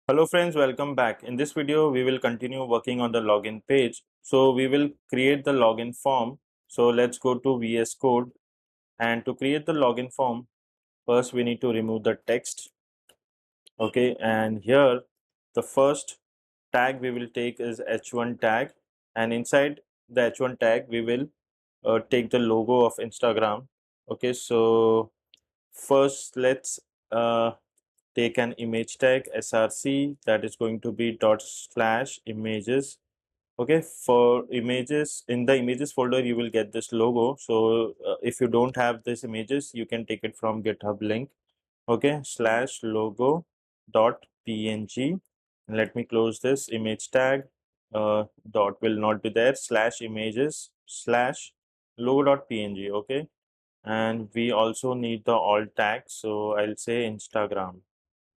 Hello friends, welcome back. In this video, we will continue working on the login page. So we will create the login form. So let's go to VS Code, and to create the login form, first we need to remove the text. Okay, and here the first tag we will take is h1 tag, and inside the h1 tag we will take the logo of Instagram. Okay, so first let's uh, take an image tag src, that is going to be dot slash images. Okay, for images, in the images folder you will get this logo. So if you don't have this images, you can take it from GitHub link. Okay, slash logo dot png. Let me close this image tag. Dot will not be there, slash images slash logo dot png. Okay, and we also need the alt tag, so I'll say Instagram.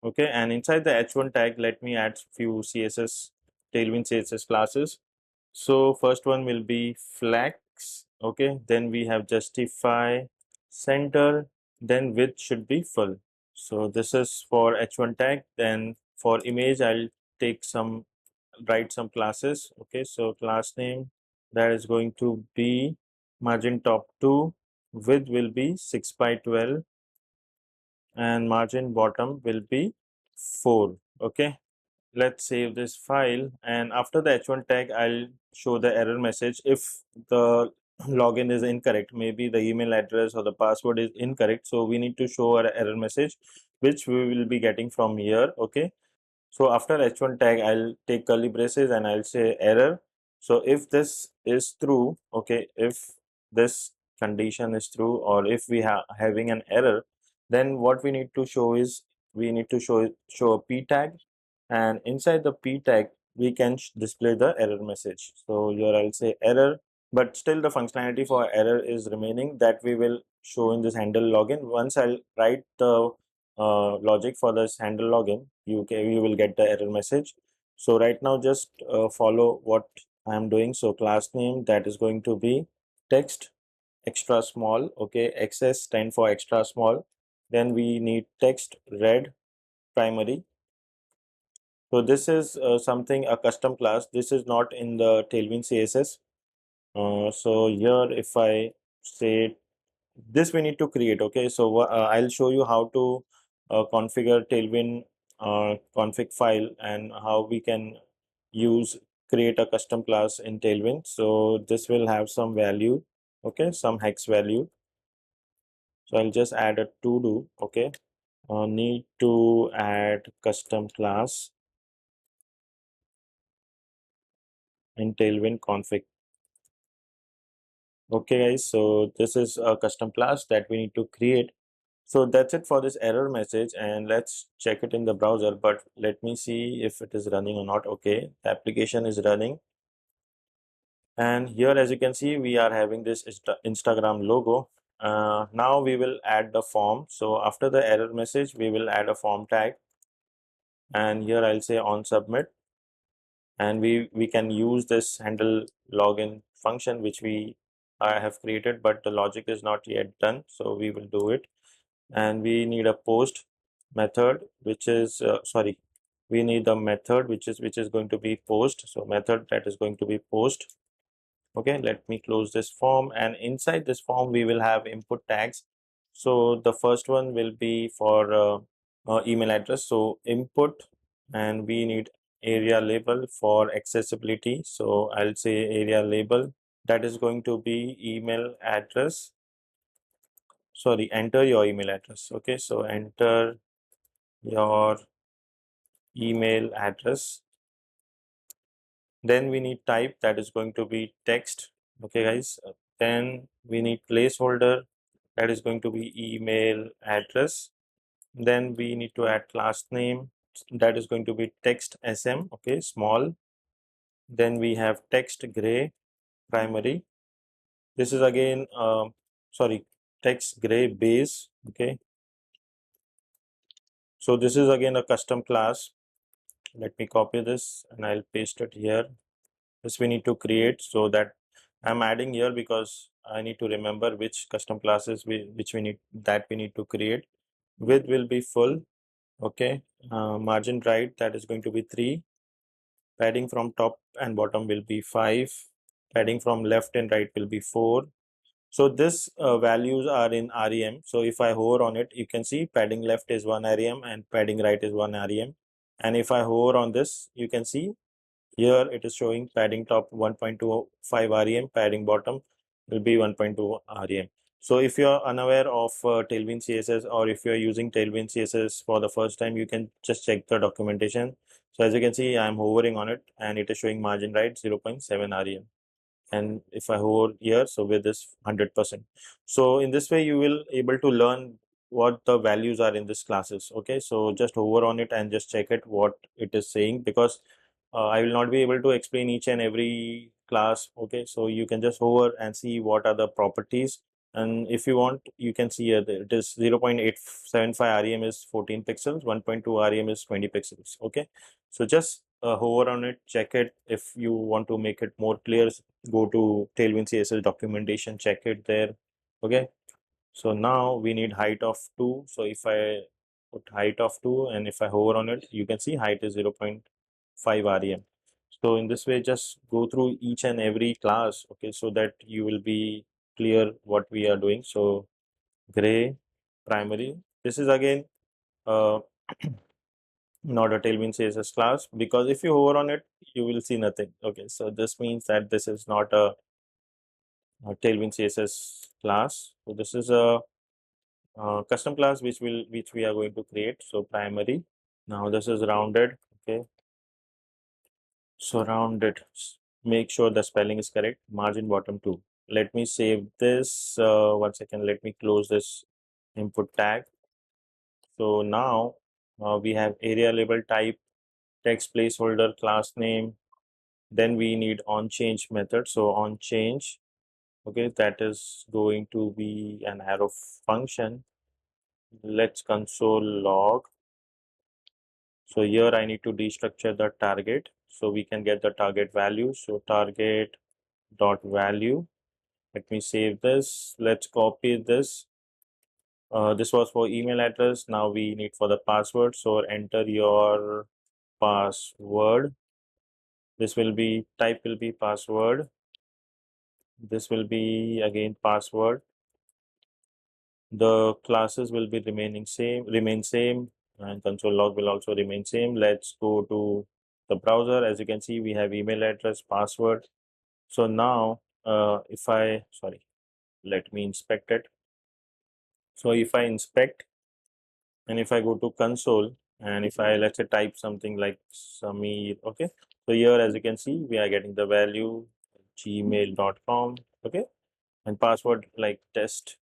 Okay, and inside the h1 tag, let me add few css tailwind css classes. So first one will be flex. Okay, then we have justify, center, then width should be full. So this is for h1 tag. Then for image, I'll take some, write some classes. Okay, so class name, that is going to be margin top 2, width will be 6 by 12, and margin bottom will be 4. Okay, let's save this file, and after the h1 tag I'll show the error message if the login is incorrect. Maybe the email address or the password is incorrect, so we need to show our error message, which we will be getting from here. Okay, so after h1 tag I'll take curly braces and I'll say error. So if this is true, okay, if this condition is true, or if we have having an error, then what we need to show is we need to show a p tag, and inside the p tag we can display the error message. So here I'll say error, but still the functionality for error is remaining, that we will show in this handle login. Once I'll write the logic for this handle login, you will get the error message. So right now just follow what I'm doing. So class name, that is going to be text extra small. Okay, xs stand for extra small. Then we need text red primary. So this is something, a custom class. This is not in the Tailwind CSS. So here if I say this, we need to create. Okay, so I'll show you how to configure Tailwind config file, and how we can use create a custom class in Tailwind. So this will have some value. Okay, some hex value. So I'll just add a to do. Okay, need to add custom class in Tailwind config. Okay guys, so this is a custom class that we need to create. So that's it for this error message, and let's check it in the browser. But let me see if it is running or not. Okay, the application is running, and here as you can see we are having this Instagram logo. Now we will add the form. So after the error message we will add a form tag, and here I'll say on submit, and we can use this handle login function which I have created, but the logic is not yet done, so we will do it. And we need a post method, which is sorry, we need a method which is going to be post. So method that is going to be post. Okay, let me close this form, and inside this form we will have input tags. So the first one will be for email address, so input, and we need area label for accessibility. So I'll say area label, that is going to be email address. Sorry, enter your email address. Okay, so enter your email address. Then we need type, that is going to be text. Okay guys, then we need placeholder, that is going to be email address. Then we need to add class name, that is going to be text sm. Okay, small. Then we have text gray primary. This is again sorry, text gray base. Okay, so this is again a custom class. Let me copy this and I'll paste it here. This we need to create, so that I'm adding here because I need to remember which custom classes which we need to create. Width will be full, Okay, margin right, that is going to be 3. Padding from top and bottom will be 5. Padding from left and right will be 4. So this values are in REM. So if I hover on it, you can see padding left is 1 REM and padding right is 1 REM. And if I hover on this, you can see here it is showing padding top 1.25 REM, padding bottom will be 1.2 REM. So if you are unaware of Tailwind CSS, or if you are using Tailwind CSS for the first time, you can just check the documentation. So as you can see, I am hovering on it and it is showing margin right 0.7 REM. And if I hover here, so with this 100%. So in this way, you will able to learn what the values are in this classes. Okay, so just hover on it and just check it what it is saying, because I will not be able to explain each and every class. Okay, so you can just hover and see what are the properties. And if you want, you can see here that it is 0.875 REM is 14 pixels, 1.2 REM is 20 pixels. Okay, so just hover on it, check it. If you want to make it more clear, go to Tailwind CSS documentation, check it there. Okay, so now we need height of 2. So if I put height of 2 and if I hover on it, you can see height is 0.5 REM. So in this way, just go through each and every class, okay, so that you will be clear what we are doing. So gray, primary, this is again uh, not a Tailwind CSS class, because if you hover on it, you will see nothing. Okay, so this means that this is not a Tailwind CSS class. So this is a custom class which we are going to create. So primary. Now this is rounded. Okay, so rounded. Make sure the spelling is correct. Margin bottom 2. Let me save this. 1 second. Let me close this input tag. So now we have area label type, text placeholder, class name. Then we need on change method. So on change, okay, that is going to be an arrow function. Let's console log. So here I need to destructure the target so we can get the target value. So target dot value. Let me save this. Let's copy this. This was for email address. Now we need for the password. So enter your password. This will be type will be password. This will be again password. The classes will be remain same, and console log will also remain same. Let's go to the browser. As you can see, we have email address, password. So now if I sorry, let me inspect it. So if I inspect and if I go to console, and if I let's say type something like Samir, okay, so here as you can see, we are getting the value gmail.com, okay, and password like test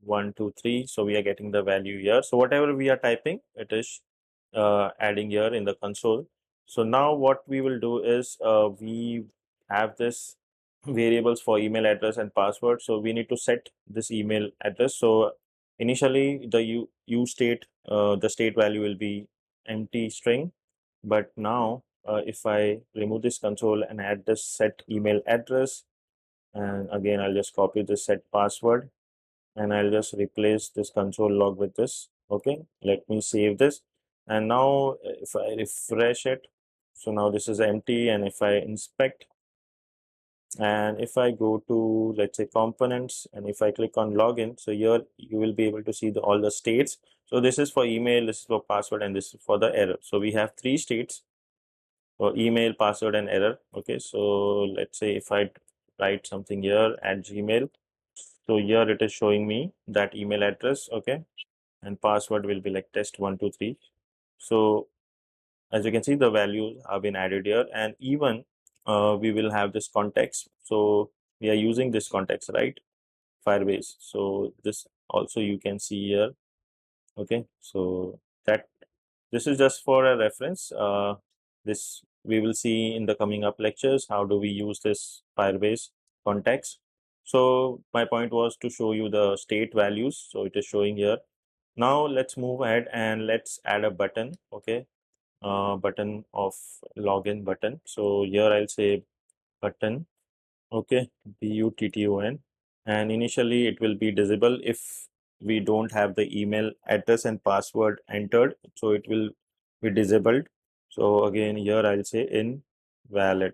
123. So we are getting the value here. So whatever we are typing, it is adding here in the console. So now what we will do is we have this variables for email address and password. So we need to set this email address. So initially the useState, the state value will be empty string. But now if I remove this console and add this set email address, and again I'll just copy this set password, and I'll just replace this console log with this. Okay, let me save this. And now if I refresh it, so now this is empty. And if I inspect, and if I go to let's say components, and if I click on login, so here you will be able to see all the states. So this is for email, this is for password, and this is for the error. So we have 3 states for email, password, and error. Okay, so let's say if I write something here at Gmail, so here it is showing me that email address, okay, and password will be like test123. So as you can see, the values have been added here, and even we will have this context. So we are using this context, right? Firebase. So this also you can see here. Okay, so that this is just for a reference. This we will see in the coming up lectures. How do we use this Firebase context? So my point was to show you the state values. So it is showing here. Now let's move ahead and let's add a button. Okay, button of login button. So here I'll say button. Okay, button, and initially it will be disabled. If we don't have the email address and password entered, so it will be disabled. So again here I'll say invalid.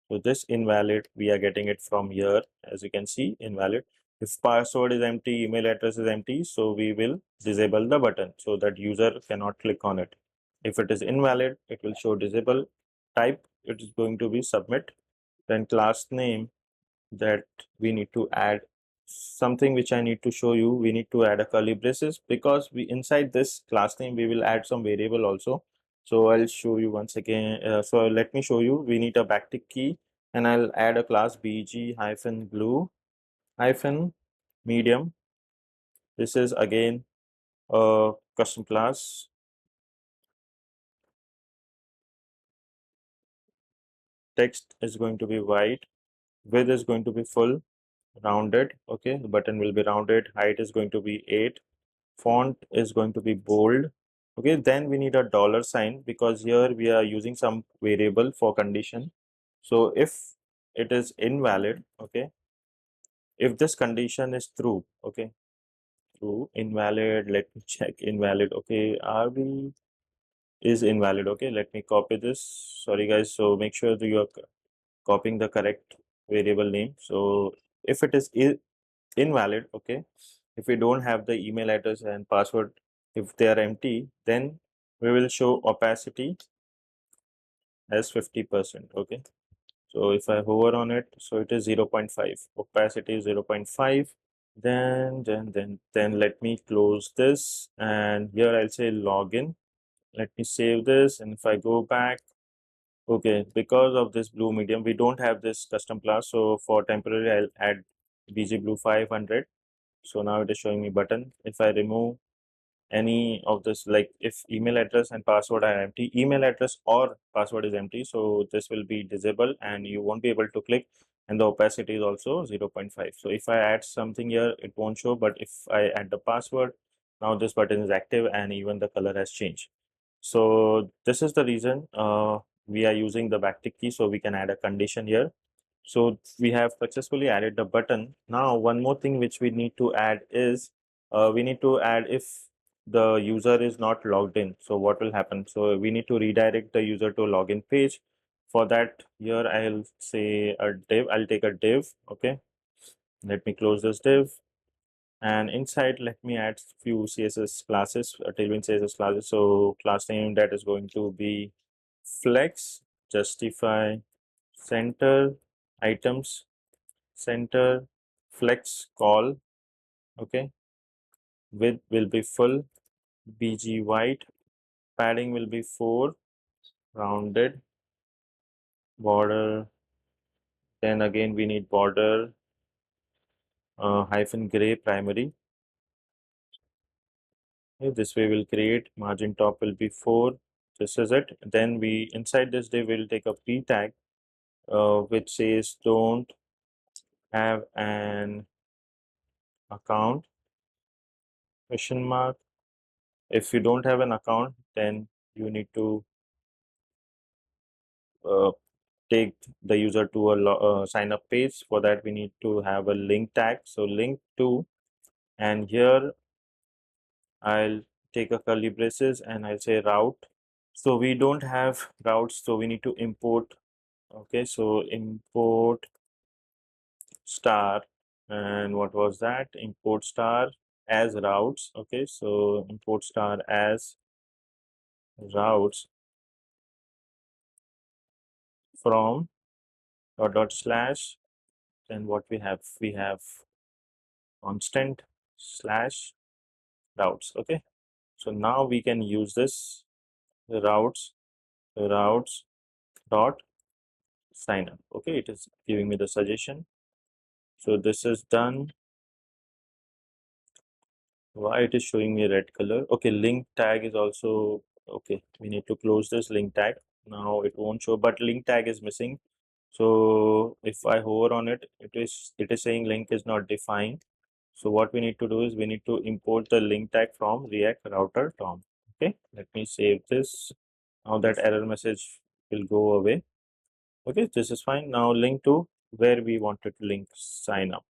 So this invalid, we are getting it from here, as you can see, invalid. If password is empty, email address is empty, so we will disable the button so that user cannot click on it. If it is invalid, it will show disable. Type, it is going to be submit. Then class name, that we need to add something which I need to show you. We need to add a curly braces, because we inside this class name we will add some variable also. So I'll show you once again. So let me show you. We need a backtick key, and I'll add a class bg hyphen blue hyphen medium. This is again a custom class. Text is going to be white, width is going to be full, rounded. Okay, the button will be rounded, height is going to be 8, font is going to be bold. Okay, then we need a dollar sign, because here we are using some variable for condition. So if it is invalid, okay, if this condition is true, okay, true, invalid, let me check invalid. Okay, are we, is invalid. Okay, let me copy this. Sorry guys, so make sure that you are copying the correct variable name. So if it is invalid, okay, if we don't have the email address and password, if they are empty, then we will show opacity as 50%. Okay, so if I hover on it, so it is 0.5, opacity is 0.5. Then let me close this, and here I'll say login. Let me save this, and if I go back, okay, because of this blue medium, we don't have this custom class. So for temporary, I'll add bg blue 500. So now it is showing me button. If I remove any of this, like if email address and password are empty, email address or password is empty, so this will be disabled and you won't be able to click, and the opacity is also 0.5. So if I add something here, it won't show, but if I add the password, now this button is active and even the color has changed. So this is the reason we are using the backtick key, so we can add a condition here. So we have successfully added the button. Now one more thing which we need to add is we need to add if the user is not logged in. So what will happen? So we need to redirect the user to a login page. For that, here I'll say a div. I'll take a div. Okay, let me close this div, and inside let me add few CSS classes, Tailwind CSS classes. So class name, that is going to be flex, justify, center, items, center, flex call. Okay, width will be full, bg white, padding will be 4, rounded, border, then again we need border hyphen gray primary. Okay, this way we'll create margin top will be 4. This is it. Then we inside this div will take a p tag which says don't have an account question mark. If you don't have an account, then you need to uh, take the user to a sign up page. For that we need to have a link tag, so link to, and here I'll take a curly braces and I'll say route. So we don't have routes, so we need to import. Okay, so import star, and what was that? Import star as routes. Okay, so import star as routes from dot slash, then what we have constant slash routes. Okay, so now we can use this routes dot sign up. Okay, it is giving me the suggestion. So this is done. Why it is showing me red color? Okay, link tag is also okay. We need to close this link tag. Now it won't show, but link tag is missing. So if I hover on it, it is saying link is not defined. So what we need to do is we need to import the link tag from React router DOM. Okay, let me save this. Now that error message will go away. Okay, this is fine. Now link to where we wanted to link sign up.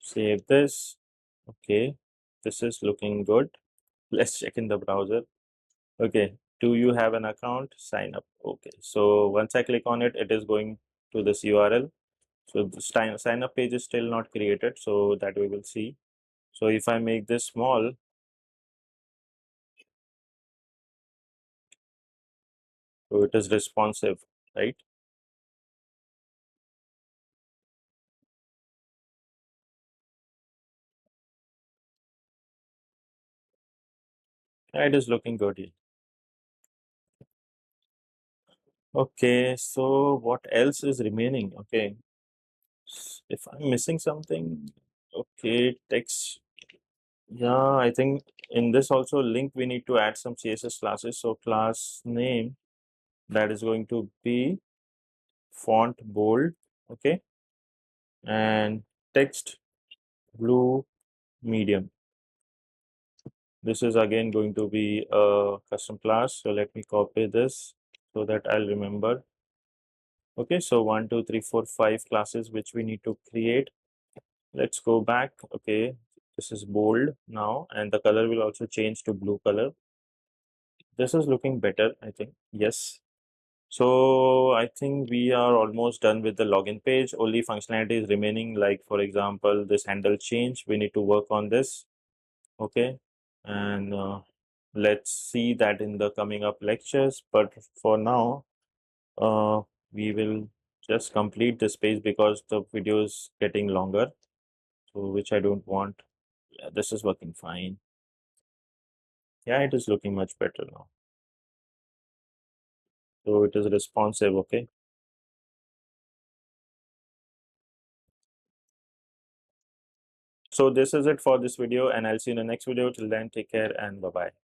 Save this. Okay, this is looking good. Let's check in the browser. Okay, do you have an account? Sign up. Okay, so once I click on it, it is going to this URL. So the sign up page is still not created, so that we will see. So if I make this small, so it is responsive, right? Yeah, it is looking good here. Okay, so what else is remaining? Okay, if I'm missing something, okay, text. Yeah, I think in this also link we need to add some CSS classes. So class name, that is going to be font bold, okay, and text blue medium. This is again going to be a custom class. So let me copy this so that I'll remember. Okay, so 1, 2, 3, 4, 5 classes which we need to create. Let's go back. Okay, this is bold now, and the color will also change to blue color. This is looking better, I think. Yes. So I think we are almost done with the login page. Only functionality is remaining, like for example, this handle change. We need to work on this. Okay, and let's see that in the coming up lectures. But for now, uh, we will just complete this page because the video is getting longer. So which I don't want. Yeah, this is working fine. Yeah, it is looking much better now. So it is responsive. Okay. So this is it for this video, and I'll see you in the next video. Till then, take care and bye bye.